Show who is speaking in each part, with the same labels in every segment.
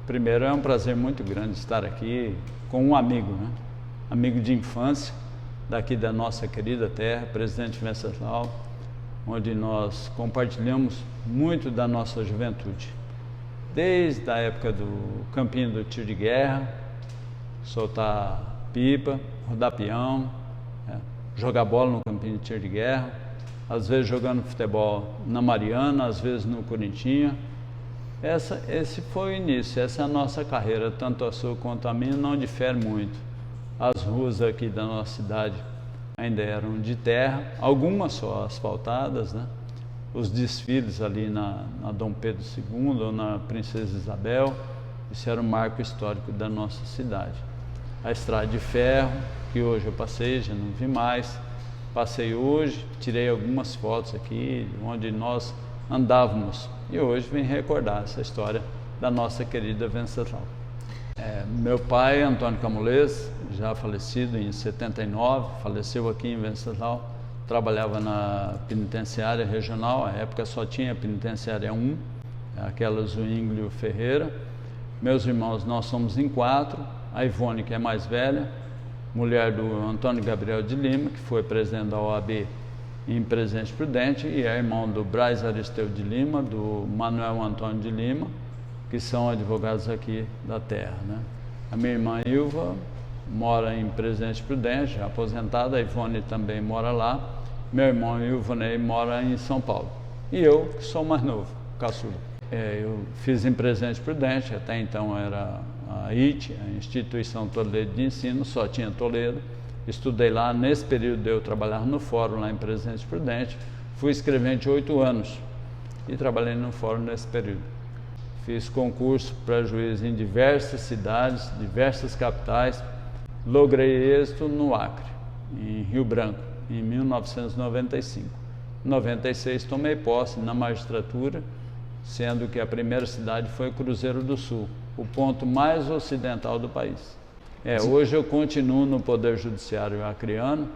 Speaker 1: Primeiro, é um prazer muito grande estar aqui com um amigo, né? Amigo de infância, daqui da nossa querida terra, Presidente Venceslau, onde nós compartilhamos muito da nossa juventude. Desde a época do campinho do tiro de guerra, soltar pipa, rodar peão, jogar bola no campinho de tiro de guerra, às vezes jogando futebol na Mariana, às vezes no Corintinha. Esse foi o início, essa é a nossa carreira, tanto a sua quanto a minha, não difere muito. As ruas aqui da nossa cidade ainda eram de terra, algumas só asfaltadas, né? Os desfiles ali na Dom Pedro II ou na Princesa Isabel, isso era um marco histórico da nossa cidade. A estrada de ferro, que hoje eu passei, já não vi mais, passei hoje, tirei algumas fotos aqui, onde nós andávamos, e hoje vim recordar essa história da nossa querida Venceslau. Meu pai, Antônio Camulês, já falecido em 79, faleceu aqui em Venceslau, trabalhava na penitenciária regional, à época só tinha a penitenciária 1, aquela Zuínglio Ferreira. Meus irmãos, nós somos em 4, a Ivone, que é mais velha, mulher do Antônio Gabriel de Lima, que foi presidente da OAB em Presidente Prudente, e é irmão do Braz Aristeu de Lima, do Manuel Antônio de Lima, que são advogados aqui da terra, né? A minha irmã Ilva mora em Presidente Prudente, já aposentada, a Ivone também mora lá, meu irmão Ilvonei mora em São Paulo, e eu, que sou mais novo, caçula. Eu fiz em Presidente Prudente, até então era a IT, a Instituição Toledo de Ensino, só tinha Toledo. Estudei lá, nesse período eu trabalhava no fórum lá em Presidente Prudente, fui escrevente 8 anos e trabalhei no fórum nesse período. Fiz concurso para juiz em diversas cidades, diversas capitais, logrei êxito no Acre, em Rio Branco, em 1995. Em 96 tomei posse na magistratura, sendo que a primeira cidade foi Cruzeiro do Sul, o ponto mais ocidental do país. Hoje eu continuo no Poder Judiciário acreano,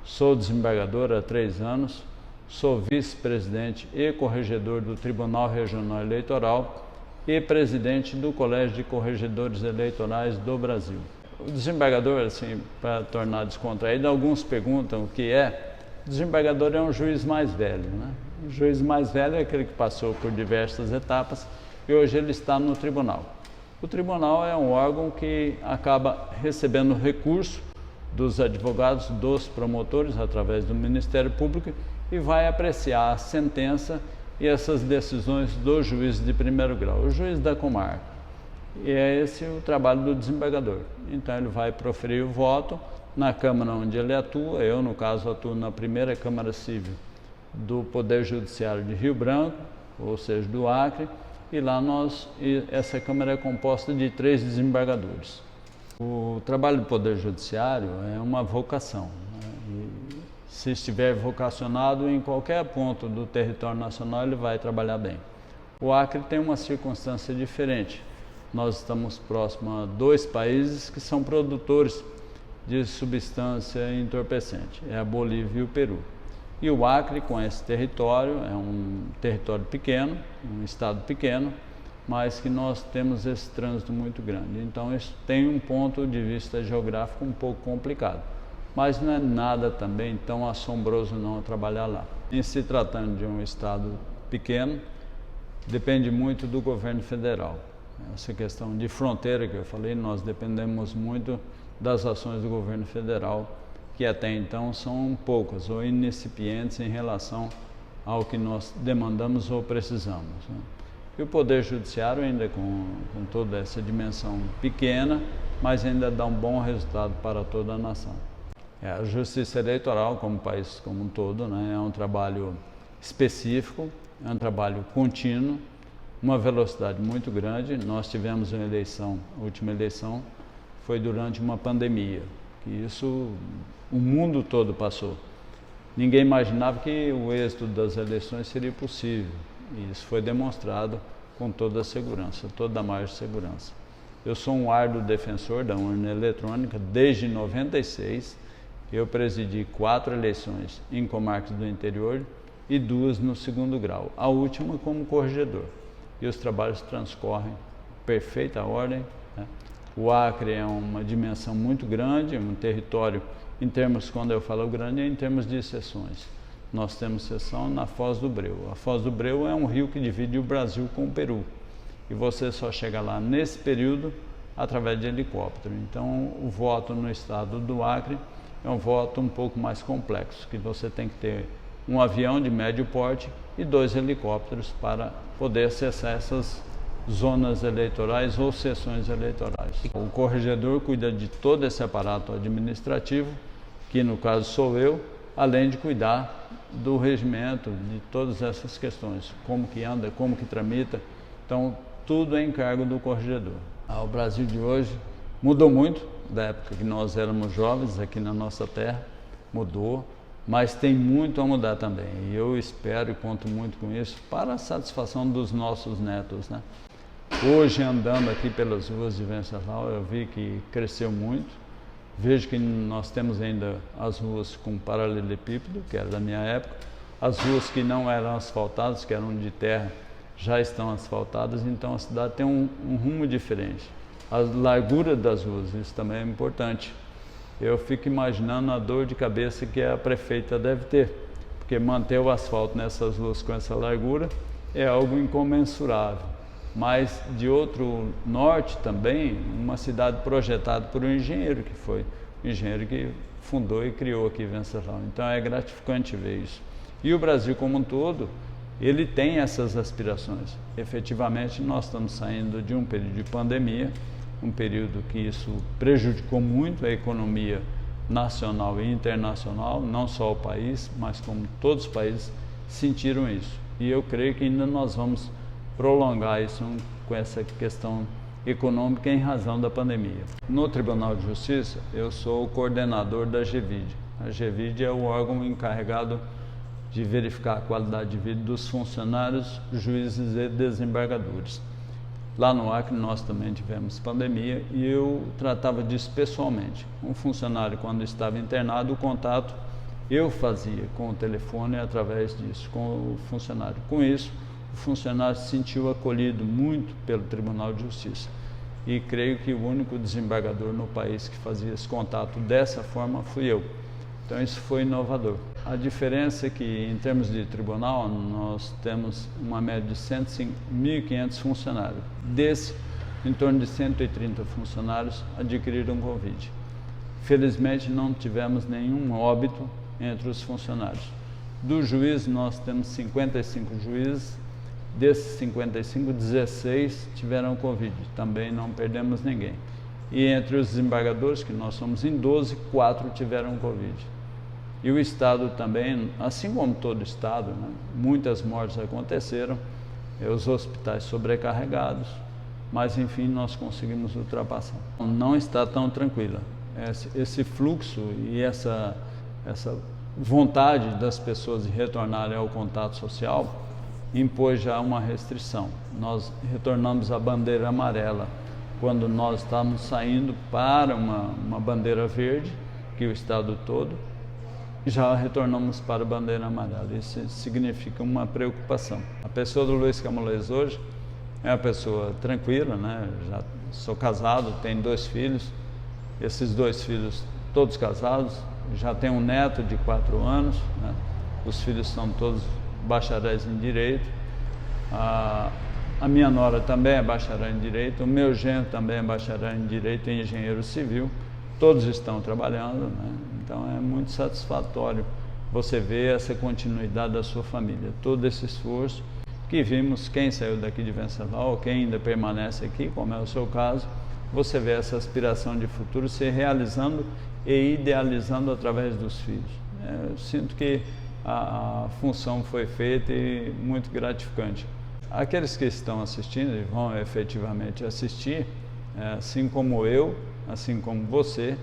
Speaker 1: sou desembargador há 3 anos, sou vice-presidente e corregedor do Tribunal Regional Eleitoral e presidente do Colégio de Corregedores Eleitorais do Brasil. O desembargador, assim, para tornar descontraído, alguns perguntam o que é. O desembargador é um juiz mais velho, né? O juiz mais velho é aquele que passou por diversas etapas e hoje ele está no tribunal. O tribunal é um órgão que acaba recebendo recurso dos advogados, dos promotores, através do Ministério Público, e vai apreciar a sentença e essas decisões do juiz de primeiro grau, o juiz da comarca. E é esse o trabalho do desembargador. Então ele vai proferir o voto na Câmara onde ele atua. Eu, no caso, atuo na primeira Câmara Civil do Poder Judiciário de Rio Branco, ou seja, do Acre, e lá essa Câmara é composta de 3 desembargadores. O trabalho do Poder Judiciário é uma vocação, né? E se estiver vocacionado em qualquer ponto do território nacional, ele vai trabalhar bem. O Acre tem uma circunstância diferente. Nós estamos próximos a 2 países que são produtores de substância entorpecente, é a Bolívia e o Peru. E o Acre, com esse território, é um território pequeno, um estado pequeno, mas que nós temos esse trânsito muito grande. Então isso tem um ponto de vista geográfico um pouco complicado, mas não é nada também tão assombroso não trabalhar lá. Em se tratando de um estado pequeno, depende muito do governo federal. Essa questão de fronteira que eu falei, nós dependemos muito das ações do governo federal, que até então são poucas ou incipientes em relação ao que nós demandamos ou precisamos, né? E o Poder Judiciário ainda com toda essa dimensão pequena, mas ainda dá um bom resultado para toda a nação. A Justiça Eleitoral, como o país como um todo, né, é um trabalho específico, é um trabalho contínuo, uma velocidade muito grande. Nós tivemos uma eleição, a última eleição foi durante uma pandemia, que isso o mundo todo passou. Ninguém imaginava que o êxito das eleições seria possível, e isso foi demonstrado com toda a segurança, toda a margem de segurança. Eu sou um árduo defensor da urna eletrônica desde 96, eu presidi 4 eleições em comarcas do interior e 2 no 2º grau, a última como corregedor. E os trabalhos transcorrem perfeita ordem, né? O Acre é uma dimensão muito grande, um território, em termos, quando eu falo grande, é em termos de seções. Nós temos seção na Foz do Breu. A Foz do Breu é um rio que divide o Brasil com o Peru. E você só chega lá nesse período através de helicóptero. Então, o voto no estado do Acre é um voto um pouco mais complexo, que você tem que ter um avião de médio porte e 2 helicópteros para poder acessar essas zonas eleitorais ou sessões eleitorais. O corregedor cuida de todo esse aparato administrativo, que no caso sou eu, além de cuidar do regimento, de todas essas questões, como que anda, como que tramita. Então, tudo é encargo do corregedor. O Brasil de hoje mudou muito da época que nós éramos jovens aqui na nossa terra, mudou, mas tem muito a mudar também. E eu espero e conto muito com isso para a satisfação dos nossos netos, né? Hoje, andando aqui pelas ruas de Venceslau, eu vi que cresceu muito. Vejo que nós temos ainda as ruas com paralelepípedo, que era da minha época. As ruas que não eram asfaltadas, que eram de terra, já estão asfaltadas, então a cidade tem um rumo diferente. A largura das ruas, isso também é importante. Eu fico imaginando a dor de cabeça que a prefeita deve ter, porque manter o asfalto nessas ruas com essa largura é algo incomensurável. Mas de outro norte também, uma cidade projetada por um engenheiro, que foi o engenheiro que fundou e criou aqui Venceslau. Então é gratificante ver isso. E o Brasil como um todo, ele tem essas aspirações. Efetivamente, nós estamos saindo de um período de pandemia, um período que isso prejudicou muito a economia nacional e internacional, não só o país, mas como todos os países sentiram isso. E eu creio que ainda nós vamos prolongar isso com essa questão econômica em razão da pandemia. No Tribunal de Justiça, eu sou o coordenador da GVID. A GVID é o órgão encarregado de verificar a qualidade de vida dos funcionários, juízes e desembargadores. Lá no Acre nós também tivemos pandemia e eu tratava disso pessoalmente. Um funcionário, quando estava internado, o contato eu fazia com o telefone através disso, com o funcionário. Com isso, o funcionário se sentiu acolhido muito pelo Tribunal de Justiça. E creio que o único desembargador no país que fazia esse contato dessa forma fui eu. Então isso foi inovador. A diferença é que, em termos de tribunal, nós temos uma média de 1.500 funcionários. Desse, em torno de 130 funcionários adquiriram Covid. Felizmente, não tivemos nenhum óbito entre os funcionários. Do juiz, nós temos 55 juízes. Desses 55, 16 tiveram Covid. Também não perdemos ninguém. E entre os desembargadores, que nós somos em 12, 4 tiveram Covid. E o Estado também, assim como todo o Estado, né, muitas mortes aconteceram, os hospitais sobrecarregados, mas enfim nós conseguimos ultrapassar. Não está tão tranquila. Esse fluxo e essa vontade das pessoas de retornarem ao contato social impôs já uma restrição. Nós retornamos à bandeira amarela quando nós estávamos saindo para uma bandeira verde, que o Estado todo, já retornamos para a bandeira amarela. Isso significa uma preocupação. A pessoa do Luiz Camolês hoje é uma pessoa tranquila, né? Já sou casado, tenho 2 filhos, esses 2 filhos todos casados, já tenho um neto de 4 anos, né? Os filhos são todos bacharéis em Direito, a minha nora também é bacharel em Direito, o meu genro também é bacharel em Direito e Engenheiro Civil, todos estão trabalhando, né? Então é muito satisfatório você ver essa continuidade da sua família, todo esse esforço que vimos, quem saiu daqui de Venceslau, quem ainda permanece aqui, como é o seu caso, você vê essa aspiração de futuro se realizando e idealizando através dos filhos. Eu sinto que a função foi feita e muito gratificante. Aqueles que estão assistindo e vão efetivamente assistir, assim como eu, assim como você,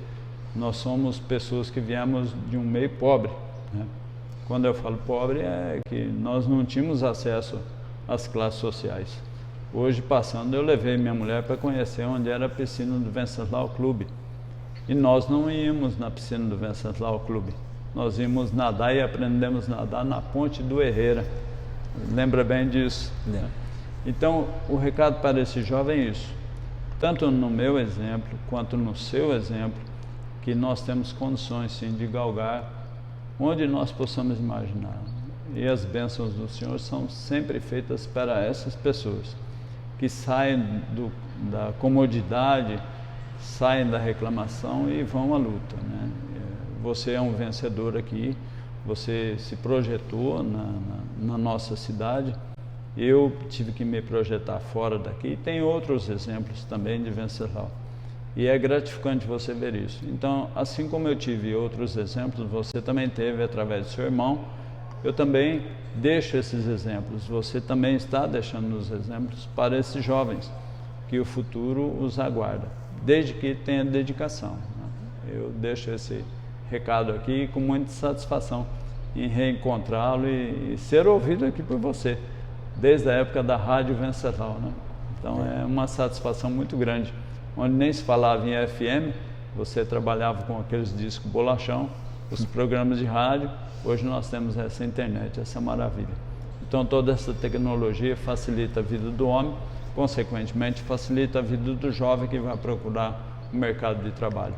Speaker 1: nós somos pessoas que viemos de um meio pobre, né? Quando eu falo pobre é que nós não tínhamos acesso às classes sociais. Hoje, passando, eu levei minha mulher para conhecer onde era a piscina do Venceslau Clube. E nós não íamos na piscina do Venceslau Clube. Nós íamos nadar e aprendemos a nadar na Ponte do Herrera. Lembra bem disso? Então, o recado para esse jovem é isso, tanto no meu exemplo, quanto no seu exemplo, que nós temos condições, sim, de galgar onde nós possamos imaginar. E as bênçãos do Senhor são sempre feitas para essas pessoas, que saem da comodidade, saem da reclamação e vão à luta, né? Você é um vencedor aqui, você se projetou na nossa cidade, eu tive que me projetar fora daqui, tem outros exemplos também de Venceslau. E é gratificante você ver isso. Então, assim como eu tive outros exemplos, você também teve através do seu irmão, eu também deixo esses exemplos, você também está deixando os exemplos para esses jovens, que o futuro os aguarda, desde que tenha dedicação, né? Eu deixo esse recado aqui com muita satisfação em reencontrá-lo e ser ouvido aqui por você, desde a época da Rádio Venceslau, né? Então é uma satisfação muito grande, onde nem se falava em FM, você trabalhava com aqueles discos bolachão, os programas de rádio, hoje nós temos essa internet, essa maravilha. Então toda essa tecnologia facilita a vida do homem, consequentemente facilita a vida do jovem que vai procurar o mercado de trabalho.